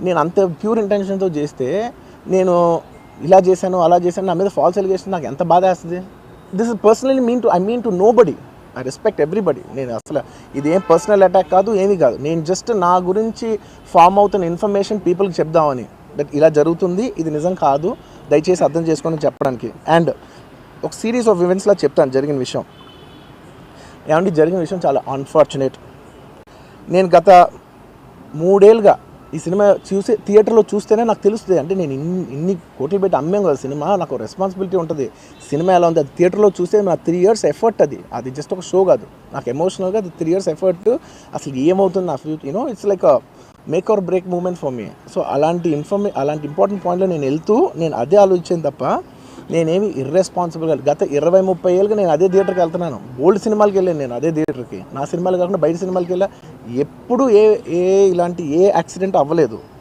నేను అంత ప్యూర్ ఇంటెన్షన్తో చేస్తే నేను ఇలా చేశాను అలా చేశాను నా మీద ఫాల్స్ ఎలిగేషన్ నాకు ఎంత బాధ వేస్తుంది. This is personally I mean to nobody. I respect everybody. నేను అసలు ఇదేం పర్సనల్ అటాక్ కాదు, ఏమీ కాదు. నేను జస్ట్ నా గురించి ఫామ్ అవుతున్న ఇన్ఫర్మేషన్ పీపుల్కి చెప్దామని, దట్ ఇలా జరుగుతుంది, ఇది నిజం కాదు, దయచేసి అర్థం చేసుకోండి చెప్పడానికి. అండ్ ఒక సిరీస్ ఆఫ్ ఈవెంట్స్లా చెప్తాను జరిగిన విషయం. ఏమంటే జరిగిన విషయం చాలా అన్ఫార్చునేట్. నేను గత 3 ఏళ్ళుగా ఈ సినిమా థియేటర్లో చూస్తేనే నాకు తెలుస్తుంది. అంటే నేను ఇన్ని కోట్లు పెట్టి అమ్మాం కదా సినిమా, నాకు రెస్పాన్సిబిలిటీ ఉంటుంది. సినిమా ఎలా ఉంది అది థియేటర్లో చూస్తే నా 3 years ఎఫర్ట్. అది జస్ట్ ఒక షో కాదు, నాకు ఎమోషనల్గా అది 3 years ఎఫర్ట్. అసలు ఏమవుతుంది నా future, it's like make or break moment for me. So అలాంటి ఇంపార్టెంట్ పాయింట్లో నేను వెళ్తూ నేను అదే ఆలోచించాను తప్ప నేనేమి ఇర్రెస్పాన్సిబుల్గా గత 20-30 ఏళ్ళుగా నేను అదే థియేటర్కి వెళ్తున్నాను. ఓల్డ్ సినిమాలకి వెళ్ళాను నేను అదే థియేటర్కి. నా సినిమాలు కాకుండా బయట సినిమాలకి వెళ్ళా. ఎప్పుడు ఇలాంటి యాక్సిడెంట్ అవ్వలేదు.